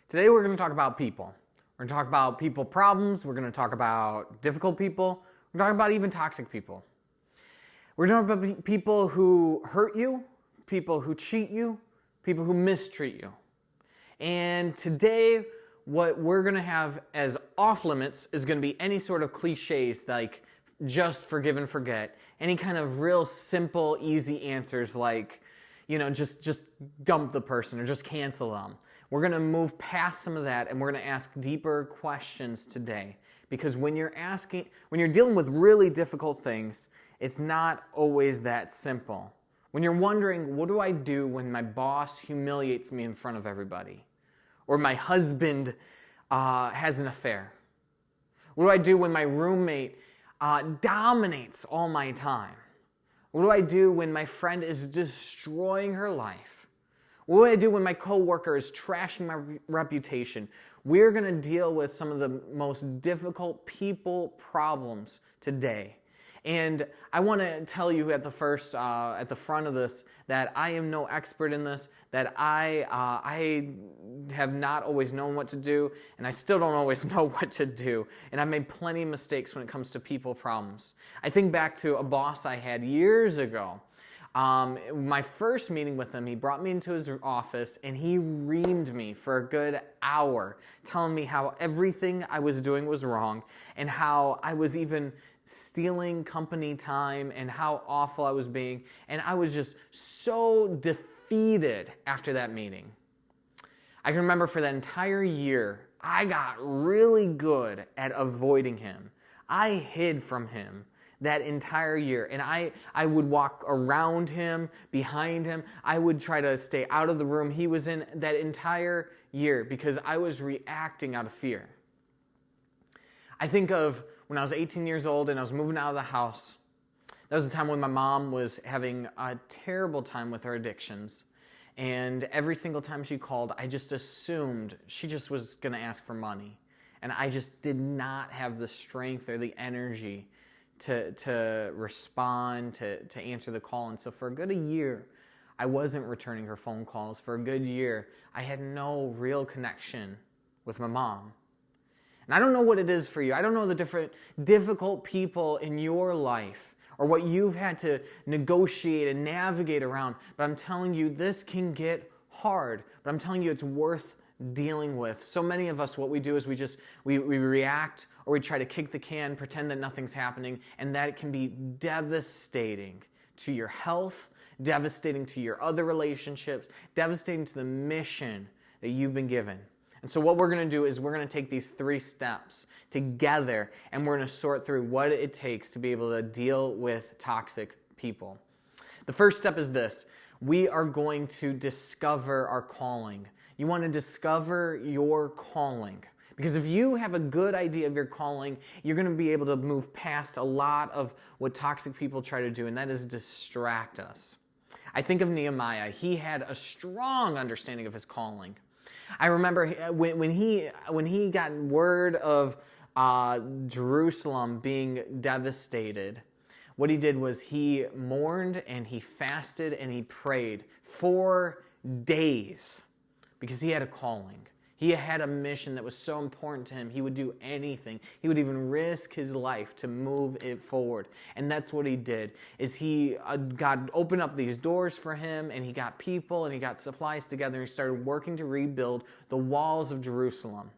Today we're going to talk about people. We're going to talk about people problems. We're going to talk about difficult people. We're going to talk about even toxic people. We're going to talk about people who hurt you, people who cheat you, people who mistreat you. And today what we're going to have as off limits is going to be any sort of cliches like just forgive and forget. Any kind of real simple, easy answers like, just dump the person or just cancel them. We're going to move past some of that and we're going to ask deeper questions today. Because when you're dealing with really difficult things, it's not always that simple. When you're wondering, what do I do when my boss humiliates me in front of everybody? Or my husband has an affair? What do I do when my roommate dominates all my time? What do I do when my friend is destroying her life? What do I do when my coworker is trashing my reputation? We're going to deal with some of the most difficult people problems today. And I want to tell you at the front of this, that I am no expert in this, that I have not always known what to do, and I still don't always know what to do. And I've made plenty of mistakes when it comes to people problems. I think back to a boss I had years ago. My first meeting with him, he brought me into his office and he reamed me for a good hour, telling me how everything I was doing was wrong and how I was even stealing company time and how awful I was being. And I was just so defeated after that meeting. I can remember for that entire year, I got really good at avoiding him. I hid from him that entire year. And I would walk around him, behind him. I would try to stay out of the room he was in that entire year because I was reacting out of fear. I think of when I was 18 years old and I was moving out of the house. That was the time when my mom was having a terrible time with her addictions. And every single time she called, I just assumed she just was going to ask for money. And I just did not have the strength or the energy to respond, to answer the call. And so for a good year, I wasn't returning her phone calls. For a good year, I had no real connection with my mom. And I don't know what it is for you. I don't know the different difficult people in your life or what you've had to negotiate and navigate around. But I'm telling you, this can get hard. But I'm telling you, it's worth dealing with. So many of us, what we do is we react or we try to kick the can, pretend that nothing's happening, and that can be devastating to your health, devastating to your other relationships, devastating to the mission that you've been given. And so what we're going to do is we're going to take these 3 steps together and we're going to sort through what it takes to be able to deal with toxic people. The first step is this. We are going to discover our calling. You want to discover your calling. Because if you have a good idea of your calling, you're going to be able to move past a lot of what toxic people try to do, and that is distract us. I think of Nehemiah. He had a strong understanding of his calling. I remember when he got word of Jerusalem being devastated, what he did was he mourned and he fasted and he prayed for days because he had a calling. He had a mission that was so important to him. He would do anything. He would even risk his life to move it forward. And that's what he did, is God opened up these doors for him, and he got people, and he got supplies together, and he started working to rebuild the walls of Jerusalem.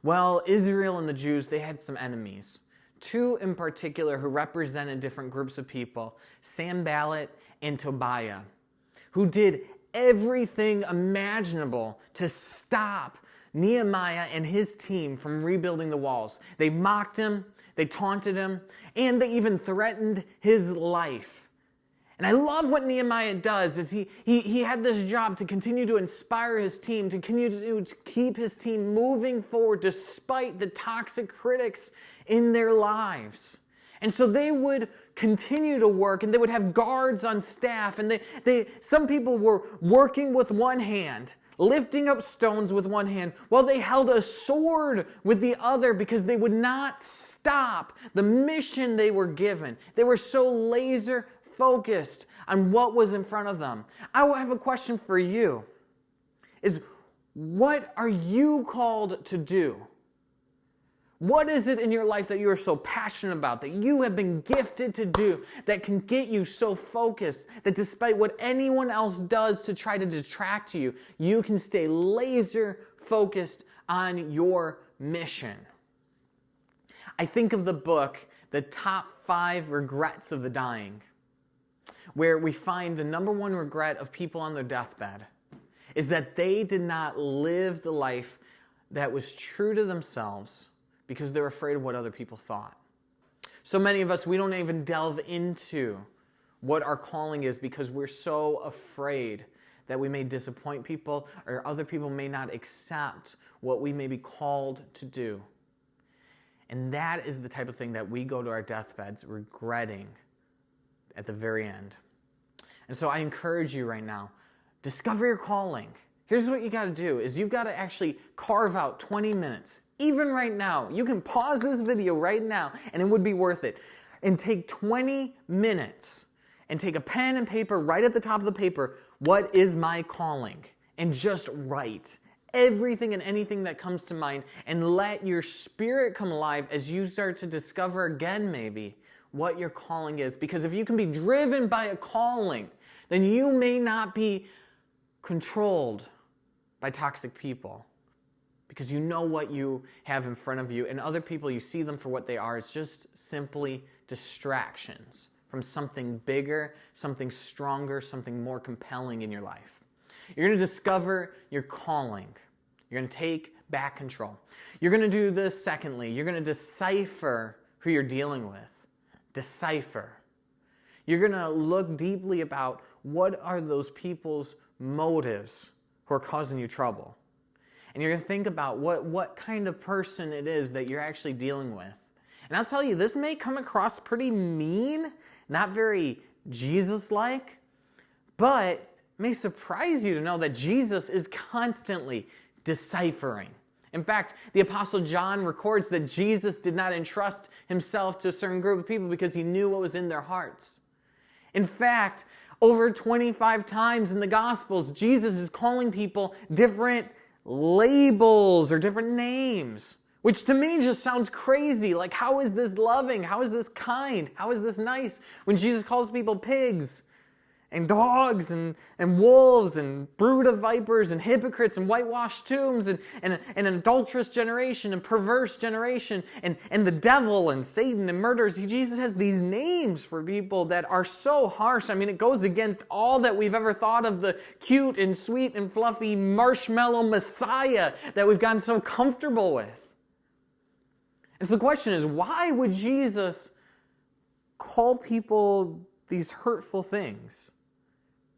Well, Israel and the Jews, they had some enemies. 2 in particular who represented different groups of people, Sanballat and Tobiah, who did everything imaginable to stop Nehemiah and his team from rebuilding the walls. They mocked him, they taunted him, and they even threatened his life. And I love what Nehemiah does is he had this job to continue to inspire his team, to continue to keep his team moving forward despite the toxic critics in their lives. And so they would continue to work, and they would have guards on staff, and some people were working with one hand, lifting up stones with one hand, while they held a sword with the other because they would not stop the mission they were given. They were so laser focused on what was in front of them. I have a question for you. Is What are you called to do? What is it in your life that you are so passionate about, that you have been gifted to do, that can get you so focused, that despite what anyone else does to try to detract you, you can stay laser focused on your mission? I think of the book, The Top 5 Regrets of the Dying, where we find the number one regret of people on their deathbed is that they did not live the life that was true to themselves because they're afraid of what other people thought. So many of us, we don't even delve into what our calling is because we're so afraid that we may disappoint people or other people may not accept what we may be called to do. And that is the type of thing that we go to our deathbeds regretting at the very end. And so I encourage you right now, discover your calling. Here's what you got to do, is you've got to actually carve out 20 minutes. Even right now, you can pause this video right now and it would be worth it. And take 20 minutes and take a pen and paper right at the top of the paper, what is my calling? And just write everything and anything that comes to mind and let your spirit come alive as you start to discover again maybe what your calling is. Because if you can be driven by a calling, then you may not be controlled by toxic people. Because you know what you have in front of you, and other people, you see them for what they are. It's just simply distractions from something bigger, something stronger, something more compelling in your life. You're going to discover your calling. You're going to take back control. You're going to do this secondly. You're going to decipher who you're dealing with. Decipher. You're going to look deeply about what are those people's motives who are causing you trouble. And you're going to think about what kind of person it is that you're actually dealing with. And I'll tell you, this may come across pretty mean, not very Jesus-like, but may surprise you to know that Jesus is constantly deciphering. In fact, the Apostle John records that Jesus did not entrust himself to a certain group of people because he knew what was in their hearts. In fact, over 25 times in the Gospels, Jesus is calling people different labels or different names, which to me just sounds crazy. Like, how is this loving? How is this kind? How is this nice? When Jesus calls people pigs and dogs and wolves and brood of vipers and hypocrites and whitewashed tombs and an adulterous generation and perverse generation and the devil and Satan and murderers. Jesus has these names for people that are so harsh. I mean, it goes against all that we've ever thought of the cute and sweet and fluffy marshmallow Messiah that we've gotten so comfortable with. And so the question is, why would Jesus call people these hurtful things?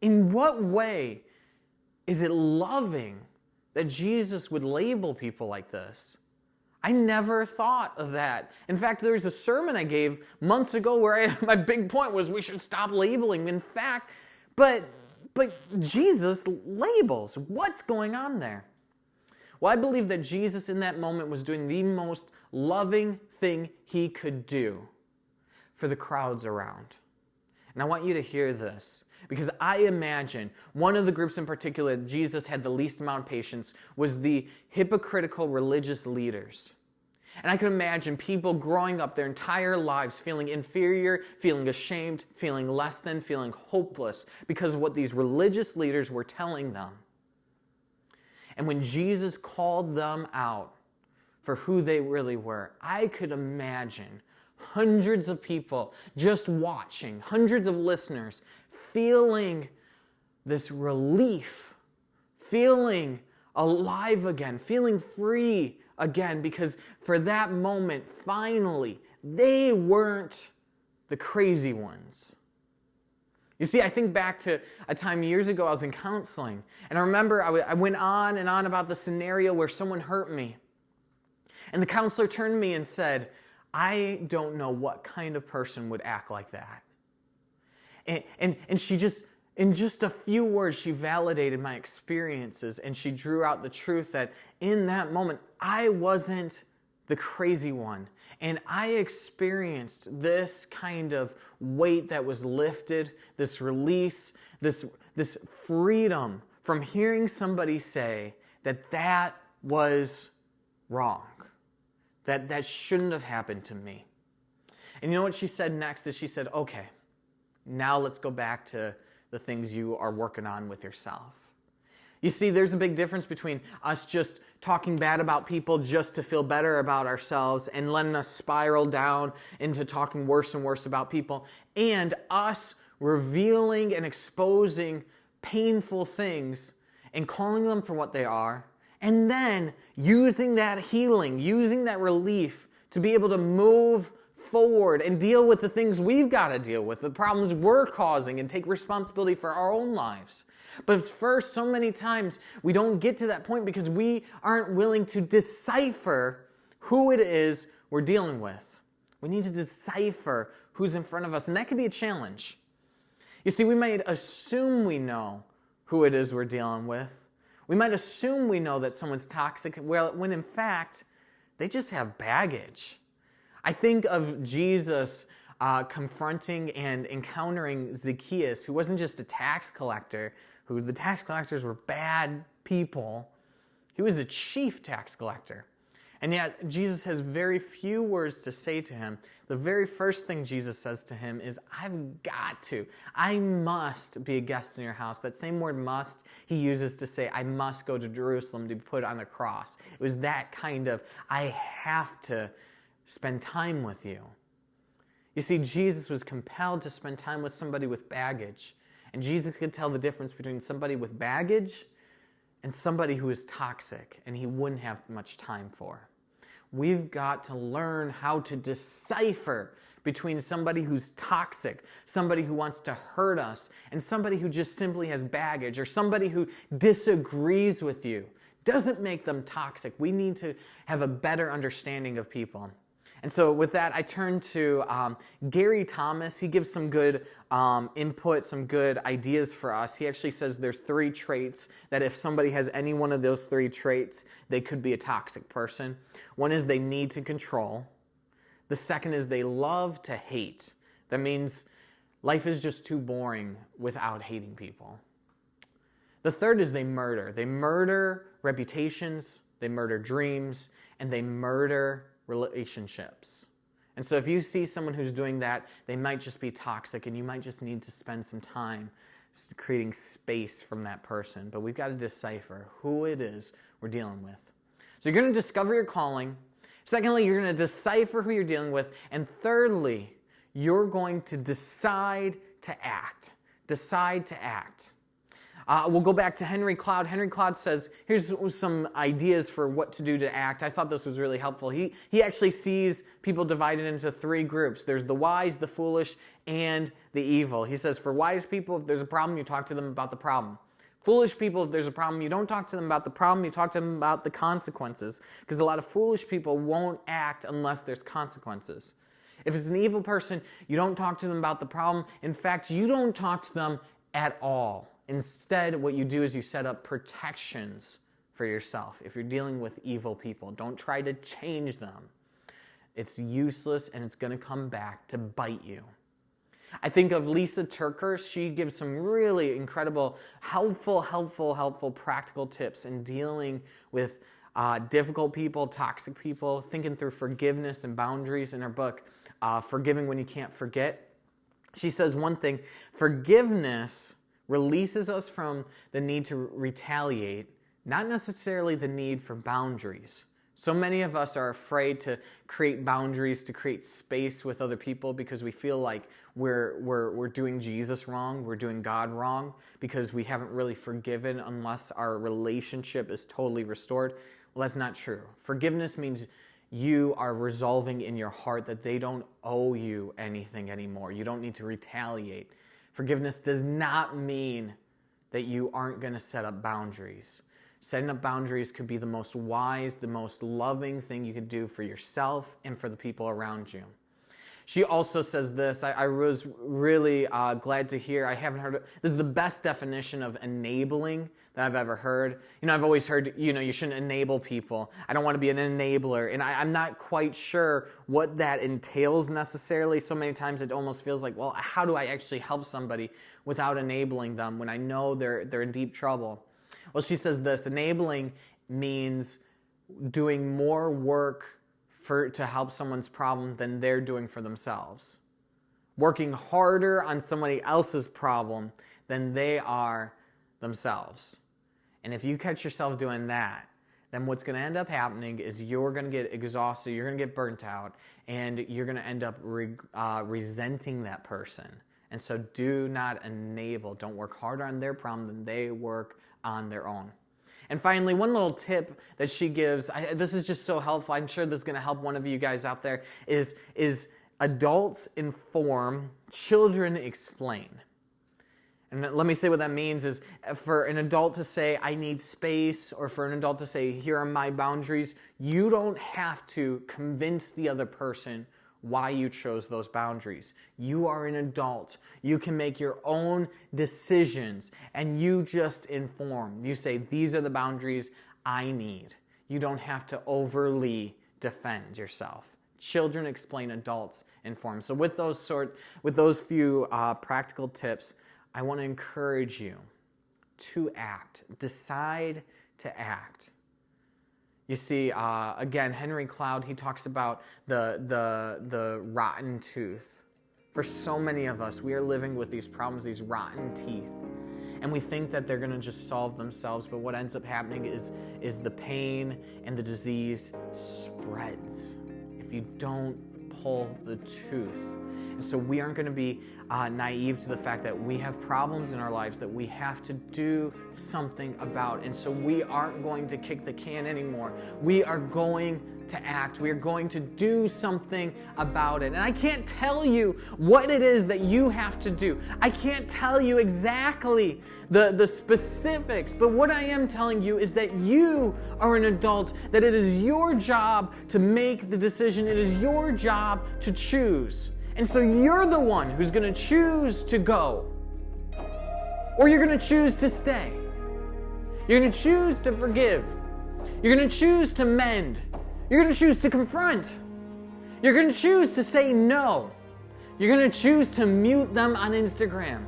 In what way is it loving that Jesus would label people like this? I never thought of that. In fact, there was a sermon I gave months ago where my big point was we should stop labeling. In fact, but Jesus labels. What's going on there? Well, I believe that Jesus in that moment was doing the most loving thing he could do for the crowds around. And I want you to hear this, because I imagine one of the groups in particular that Jesus had the least amount of patience was the hypocritical religious leaders. And I can imagine people growing up their entire lives feeling inferior, feeling ashamed, feeling less than, feeling hopeless because of what these religious leaders were telling them. And when Jesus called them out for who they really were, I could imagine hundreds of people just watching, hundreds of listeners feeling this relief, feeling alive again, feeling free again, because for that moment, finally, they weren't the crazy ones. You see, I think back to a time years ago I was in counseling, and I remember I went on and on about the scenario where someone hurt me. And the counselor turned to me and said, I don't know what kind of person would act like that. And she just, in just a few words, she validated my experiences, and she drew out the truth that in that moment, I wasn't the crazy one. And I experienced this kind of weight that was lifted, this release, this freedom from hearing somebody say that was wrong, that shouldn't have happened to me. And you know what she said next is she said, okay, now let's go back to the things you are working on with yourself. You see, there's a big difference between us just talking bad about people just to feel better about ourselves and letting us spiral down into talking worse and worse about people, and us revealing and exposing painful things and calling them for what they are, and then using that healing, using that relief to be able to move forward and deal with the things we've got to deal with, the problems we're causing, and take responsibility for our own lives. But first, so many times we don't get to that point because we aren't willing to decipher who it is we're dealing with. We need to decipher who's in front of us, and that can be a challenge. You see, we might assume we know who it is we're dealing with. We might assume we know that someone's toxic, when in fact, they just have baggage. I think of Jesus confronting and encountering Zacchaeus, who wasn't just a tax collector, who the tax collectors were bad people. He was a chief tax collector. And yet, Jesus has very few words to say to him. The very first thing Jesus says to him is, I must be a guest in your house. That same word must, he uses to say, I must go to Jerusalem to be put on the cross. It was that kind of, I have to spend time with you. You see, Jesus was compelled to spend time with somebody with baggage. And Jesus could tell the difference between somebody with baggage and somebody who is toxic, and he wouldn't have much time for. We've got to learn how to decipher between somebody who's toxic, somebody who wants to hurt us, and somebody who just simply has baggage, or somebody who disagrees with you. Doesn't make them toxic. We need to have a better understanding of people. And so with that, I turn to Gary Thomas. He gives some good input, some good ideas for us. He actually says there's 3 traits that if somebody has any one of those 3 traits, they could be a toxic person. One is they need to control. The second is they love to hate. That means life is just too boring without hating people. The third is they murder. They murder reputations, they murder dreams, and they murder relationships. And so if you see someone who's doing that, they might just be toxic, and you might just need to spend some time creating space from that person. But we've got to decipher who it is we're dealing with. So you're going to discover your calling. Secondly, you're going to decipher who you're dealing with. And thirdly, you're going to decide to act. Decide to act. We'll go back to Henry Cloud. Henry Cloud says, here's some ideas for what to do to act. I thought this was really helpful. He actually sees people divided into 3 groups. There's the wise, the foolish, and the evil. He says, for wise people, if there's a problem, you talk to them about the problem. Foolish people, if there's a problem, you don't talk to them about the problem, you talk to them about the consequences. Because a lot of foolish people won't act unless there's consequences. If it's an evil person, you don't talk to them about the problem. In fact, you don't talk to them at all. Instead, what you do is you set up protections for yourself. If you're dealing with evil people, don't try to change them. It's useless, and it's going to come back to bite you. I think of Lisa Turker. She gives some really incredible, helpful, practical tips in dealing with difficult people, toxic people, thinking through forgiveness and boundaries in her book, Forgiving When You Can't Forget. She says one thing, forgiveness releases us from the need to retaliate, not necessarily the need for boundaries. So many of us are afraid to create boundaries, to create space with other people because we feel like we're doing Jesus wrong, we're doing God wrong, because we haven't really forgiven unless our relationship is totally restored. Well, that's not true. Forgiveness means you are resolving in your heart that they don't owe you anything anymore. You don't need to retaliate. Forgiveness does not mean that you aren't going to set up boundaries. Setting up boundaries could be the most wise, the most loving thing you could do for yourself and for the people around you. She also says this, I was really glad to hear, I haven't heard, this is the best definition of enabling that I've ever heard. I've always heard, you shouldn't enable people. I don't want to be an enabler. And I'm not quite sure what that entails necessarily. So many times it almost feels like, well, how do I actually help somebody without enabling them when I know they're in deep trouble? Well, she says this, enabling means doing more work to help someone's problem than they're doing for themselves. Working harder on somebody else's problem than they are themselves. And if you catch yourself doing that, then what's going to end up happening is you're going to get exhausted, you're going to get burnt out, and you're going to end up resenting that person. And so don't work harder on their problem than they work on their own. And finally, one little tip that she gives, this is just so helpful, I'm sure this is going to help one of you guys out there, is adults inform, children explain. And let me say what that means is for an adult to say, I need space, or for an adult to say, here are my boundaries, you don't have to convince the other person why you chose those boundaries. You are an adult. You can make your own decisions, and you just inform. You say, these are the boundaries I need. You don't have to overly defend yourself. Children explain, adults inform. So with those few practical tips, I want to encourage you to act. Decide to act. You see, again, Henry Cloud, he talks about the rotten tooth. For so many of us, we are living with these problems, these rotten teeth. And we think that they're going to just solve themselves, but what ends up happening is the pain and the disease spreads if you don't pull the tooth. And so we aren't going to be naive to the fact that we have problems in our lives that we have to do something about. And so we aren't going to kick the can anymore. We are going to act. We are going to do something about it. And I can't tell you what it is that you have to do. I can't tell you exactly the specifics, but what I am telling you is that you are an adult, that it is your job to make the decision. It is your job to choose. And so you're the one who's going to choose to go, or you're going to choose to stay. You're going to choose to forgive. You're going to choose to mend. You're going to choose to confront. You're going to choose to say no. You're going to choose to mute them on Instagram.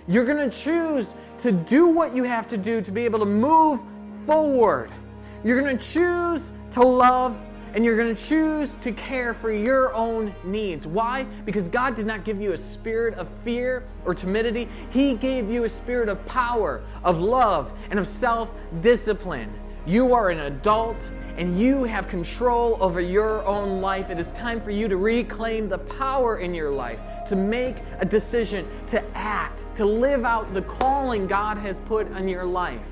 You're going to choose to do what you have to do to be able to move forward. You're going to choose to love, and you're going to choose to care for your own needs. Why? Because God did not give you a spirit of fear or timidity. He gave you a spirit of power, of love, and of self-discipline. You are an adult, and you have control over your own life. It is time for you to reclaim the power in your life, to make a decision, to act, to live out the calling God has put on your life.